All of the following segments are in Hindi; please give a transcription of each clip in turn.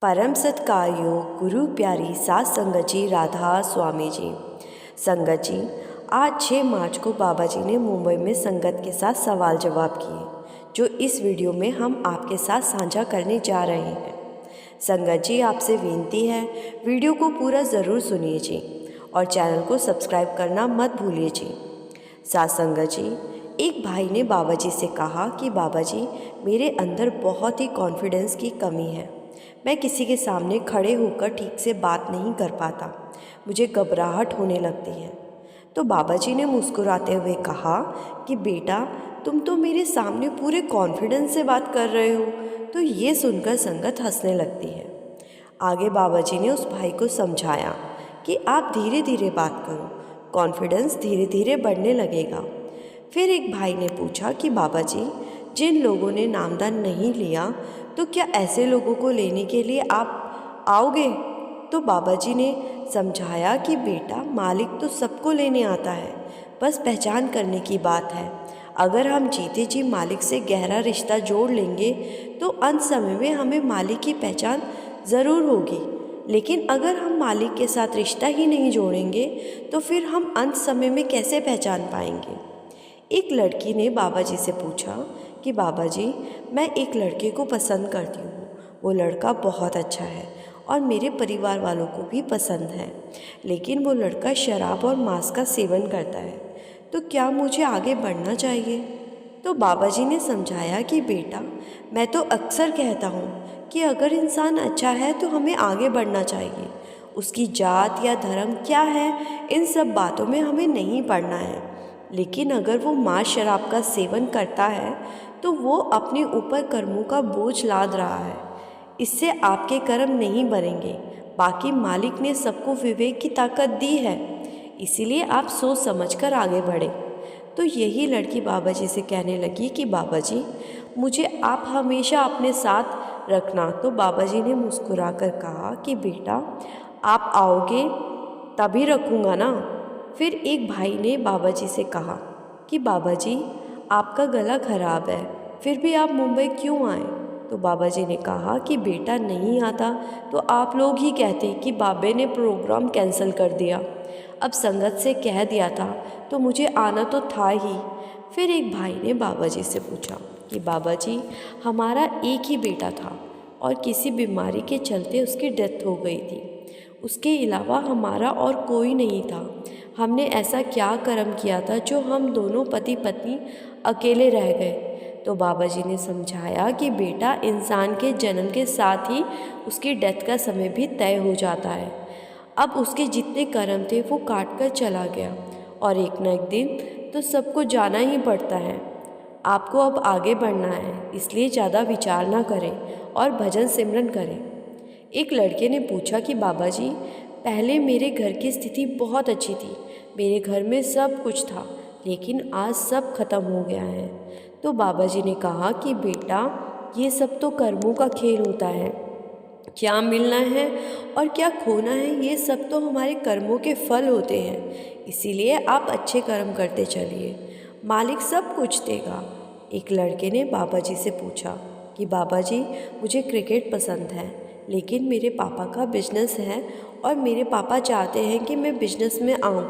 परम सत्कार्यो गुरु प्यारी सात संगत जी राधा स्वामी जी। संगत जी, आज 6 मार्च को बाबा जी ने मुंबई में संगत के साथ सवाल जवाब किए, जो इस वीडियो में हम आपके साथ साझा करने जा रहे हैं। संगत जी, आपसे विनती है, वीडियो को पूरा ज़रूर सुनिए जी और चैनल को सब्सक्राइब करना मत भूलिए जी। सात संगत जी, एक भाई ने बाबा जी से कहा कि बाबा जी, मेरे अंदर बहुत ही कॉन्फिडेंस की कमी है। मैं किसी के सामने खड़े होकर ठीक से बात नहीं कर पाता, मुझे घबराहट होने लगती है। तो बाबा जी ने मुस्कुराते हुए कहा कि बेटा, तुम तो मेरे सामने पूरे कॉन्फिडेंस से बात कर रहे हो। तो ये सुनकर संगत हंसने लगती है। आगे बाबा जी ने उस भाई को समझाया कि आप धीरे धीरे बात करो, कॉन्फिडेंस धीरे धीरे बढ़ने लगेगा। फिर एक भाई ने पूछा कि बाबा जी, जिन लोगों ने नामदान नहीं लिया, तो क्या ऐसे लोगों को लेने के लिए आप आओगे? तो बाबा जी ने समझाया कि बेटा, मालिक तो सबको लेने आता है, बस पहचान करने की बात है। अगर हम जीते जी मालिक से गहरा रिश्ता जोड़ लेंगे तो अंत समय में हमें मालिक की पहचान ज़रूर होगी। लेकिन अगर हम मालिक के साथ रिश्ता ही नहीं जोड़ेंगे तो फिर हम अंत समय में कैसे पहचान पाएंगे? एक लड़की ने बाबा जी से पूछा कि बाबा जी, मैं एक लड़के को पसंद करती हूँ, वो लड़का बहुत अच्छा है और मेरे परिवार वालों को भी पसंद है, लेकिन वो लड़का शराब और मांस का सेवन करता है, तो क्या मुझे आगे बढ़ना चाहिए? तो बाबा जी ने समझाया कि बेटा, मैं तो अक्सर कहता हूँ कि अगर इंसान अच्छा है तो हमें आगे बढ़ना चाहिए। उसकी जात या धर्म क्या है, इन सब बातों में हमें नहीं पड़ना है। लेकिन अगर वो मांस शराब का सेवन करता है तो वो अपने ऊपर कर्मों का बोझ लाद रहा है। इससे आपके कर्म नहीं बनेंगे। बाकी मालिक ने सबको विवेक की ताकत दी है, इसीलिए आप सोच समझकर आगे बढ़े। तो यही लड़की बाबा जी से कहने लगी कि बाबा जी, मुझे आप हमेशा अपने साथ रखना। तो बाबा जी ने मुस्कुराकर कहा कि बेटा, आप आओगे तभी रखूँगा ना। फिर एक भाई ने बाबा जी से कहा कि बाबा जी, आपका गला खराब है, फिर भी आप मुंबई क्यों आए? तो बाबा जी ने कहा कि बेटा, नहीं आता तो आप लोग ही कहते कि बाबे ने प्रोग्राम कैंसिल कर दिया। अब संगत से कह दिया था तो मुझे आना तो था ही। फिर एक भाई ने बाबा जी से पूछा कि बाबा जी, हमारा एक ही बेटा था और किसी बीमारी के चलते उसकी डेथ हो गई थी। उसके अलावा हमारा और कोई नहीं था। हमने ऐसा क्या कर्म किया था जो हम दोनों पति पत्नी अकेले रह गए? तो बाबा जी ने समझाया कि बेटा, इंसान के जन्म के साथ ही उसकी डेथ का समय भी तय हो जाता है। अब उसके जितने कर्म थे वो काट कर चला गया और एक न एक दिन तो सबको जाना ही पड़ता है। आपको अब आगे बढ़ना है, इसलिए ज़्यादा विचार ना करें और भजन सिमरन करें। एक लड़के ने पूछा कि बाबा जी, पहले मेरे घर की स्थिति बहुत अच्छी थी, मेरे घर में सब कुछ था, लेकिन आज सब खत्म हो गया है। तो बाबा जी ने कहा कि बेटा, ये सब तो कर्मों का खेल होता है। क्या मिलना है और क्या खोना है, ये सब तो हमारे कर्मों के फल होते हैं। इसीलिए आप अच्छे कर्म करते चलिए, मालिक सब कुछ देगा। एक लड़के ने बाबा जी से पूछा कि बाबा जी, मुझे क्रिकेट पसंद है, लेकिन मेरे पापा का बिजनेस है और मेरे पापा चाहते हैं कि मैं बिजनेस में आऊँ,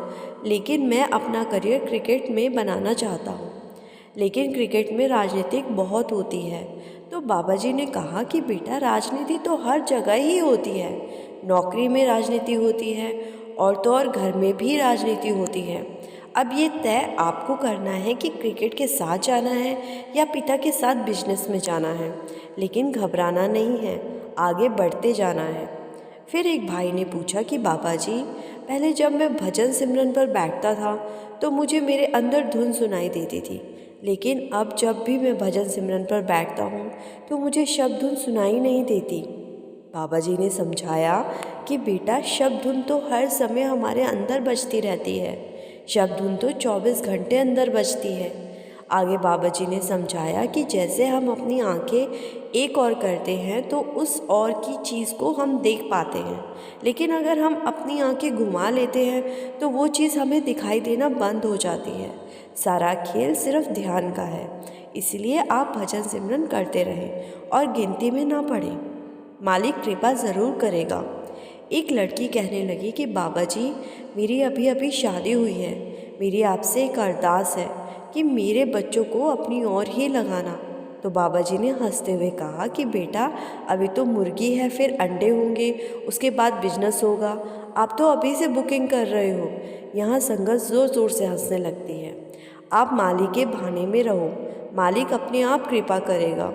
लेकिन मैं अपना करियर क्रिकेट में बनाना चाहता हूँ। लेकिन क्रिकेट में राजनीतिक बहुत होती है। तो बाबा जी ने कहा कि बेटा, राजनीति तो हर जगह ही होती है। नौकरी में राजनीति होती है और तो और घर में भी राजनीति होती है। अब ये तय आपको करना है कि क्रिकेट के साथ जाना है या पिता के साथ बिजनेस में जाना है। लेकिन घबराना नहीं है, आगे बढ़ते जाना है। फिर एक भाई ने पूछा कि बाबा जी, पहले जब मैं भजन सिमरन पर बैठता था तो मुझे मेरे अंदर धुन सुनाई देती थी, लेकिन अब जब भी मैं भजन सिमरन पर बैठता हूँ तो मुझे शब्द धुन सुनाई नहीं देती। बाबा जी ने समझाया कि बेटा, शब्द धुन तो हर समय हमारे अंदर बजती रहती है। शब्द धुन तो 24 घंटे अंदर बजती है। आगे बाबा जी ने समझाया कि जैसे हम अपनी आंखें एक और करते हैं तो उस और की चीज़ को हम देख पाते हैं, लेकिन अगर हम अपनी आंखें घुमा लेते हैं तो वो चीज़ हमें दिखाई देना बंद हो जाती है। सारा खेल सिर्फ ध्यान का है, इसलिए आप भजन सिमरन करते रहें और गिनती में ना पड़ें। मालिक कृपा ज़रूर करेगा। एक लड़की कहने लगी कि बाबा जी, मेरी अभी अभी शादी हुई है। मेरी आपसे एक अरदास है कि मेरे बच्चों को अपनी ओर ही लगाना। तो बाबा जी ने हंसते हुए कहा कि बेटा, अभी तो मुर्गी है, फिर अंडे होंगे, उसके बाद बिजनेस होगा। आप तो अभी से बुकिंग कर रहे हो। यहाँ संगत ज़ोर ज़ोर से हंसने लगती है। आप मालिक के बहाने में रहो, मालिक अपने आप कृपा करेगा।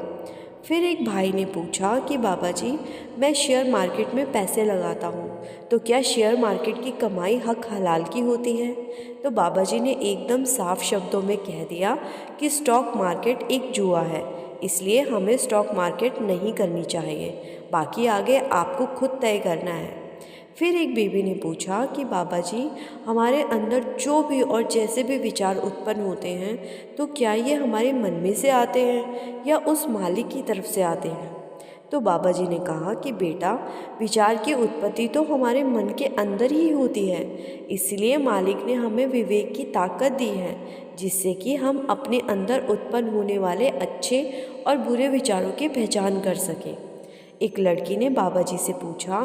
फिर एक भाई ने पूछा कि बाबा जी, मैं शेयर मार्केट में पैसे लगाता हूँ, तो क्या शेयर मार्केट की कमाई हक हलाल की होती है? तो बाबा जी ने एकदम साफ शब्दों में कह दिया कि स्टॉक मार्केट एक जुआ है, इसलिए हमें स्टॉक मार्केट नहीं करनी चाहिए। बाकी आगे आपको खुद तय करना है। फिर एक बीबी ने पूछा कि बाबा जी, हमारे अंदर जो भी और जैसे भी विचार उत्पन्न होते हैं, तो क्या ये हमारे मन में से आते हैं या उस मालिक की तरफ से आते हैं? तो बाबा जी ने कहा कि बेटा, विचार की उत्पत्ति तो हमारे मन के अंदर ही होती है। इसलिए मालिक ने हमें विवेक की ताकत दी है, जिससे कि हम अपने अंदर उत्पन्न होने वाले अच्छे और बुरे विचारों की पहचान कर सकें। एक लड़की ने बाबा जी से पूछा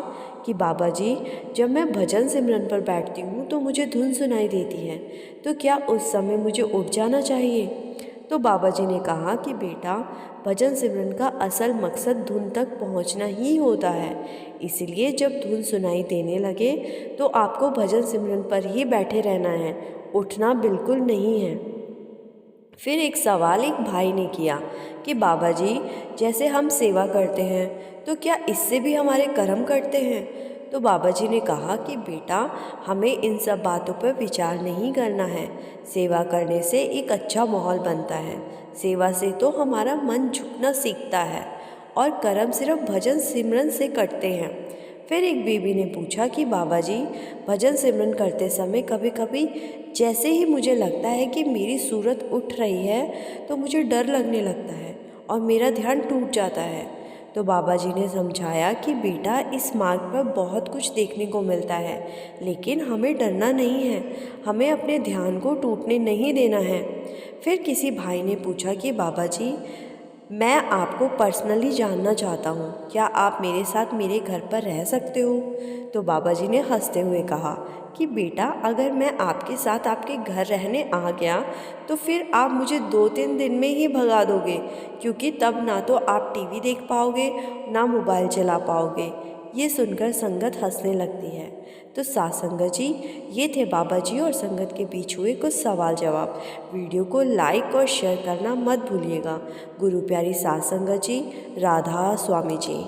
कि बाबा जी, जब मैं भजन सिमरन पर बैठती हूँ तो मुझे धुन सुनाई देती है, तो क्या उस समय मुझे उठ जाना चाहिए? तो बाबा जी ने कहा कि बेटा, भजन सिमरन का असल मकसद धुन तक पहुँचना ही होता है। इसलिए जब धुन सुनाई देने लगे तो आपको भजन सिमरन पर ही बैठे रहना है, उठना बिल्कुल नहीं है। फिर एक सवाल एक भाई ने किया कि बाबा जी, जैसे हम सेवा करते हैं तो क्या इससे भी हमारे कर्म कटते हैं? तो बाबा जी ने कहा कि बेटा, हमें इन सब बातों पर विचार नहीं करना है। सेवा करने से एक अच्छा माहौल बनता है। सेवा से तो हमारा मन झुकना सीखता है और कर्म सिर्फ भजन सिमरन से कटते हैं। फिर एक बीबी ने पूछा कि बाबा जी, भजन सिमरन करते समय कभी कभी जैसे ही मुझे लगता है कि मेरी सूरत उठ रही है तो मुझे डर लगने लगता है और मेरा ध्यान टूट जाता है। तो बाबा जी ने समझाया कि बेटा, इस मार्ग पर बहुत कुछ देखने को मिलता है, लेकिन हमें डरना नहीं है, हमें अपने ध्यान को टूटने नहीं देना है। फिर किसी भाई ने पूछा कि बाबा जी, मैं आपको पर्सनली जानना चाहता हूँ, क्या आप मेरे साथ मेरे घर पर रह सकते हो? तो बाबा जी ने हंसते हुए कहा कि बेटा, अगर मैं आपके साथ आपके घर रहने आ गया तो फिर आप मुझे 2-3 दिन में ही भगा दोगे, क्योंकि तब ना तो आप टीवी देख पाओगे ना मोबाइल चला पाओगे। ये सुनकर संगत हंसने लगती है। तो साथ संगत जी, ये थे बाबा जी और संगत के बीच हुए कुछ सवाल जवाब। वीडियो को लाइक और शेयर करना मत भूलिएगा। गुरु प्यारी साथ संगत जी, राधा स्वामी जी।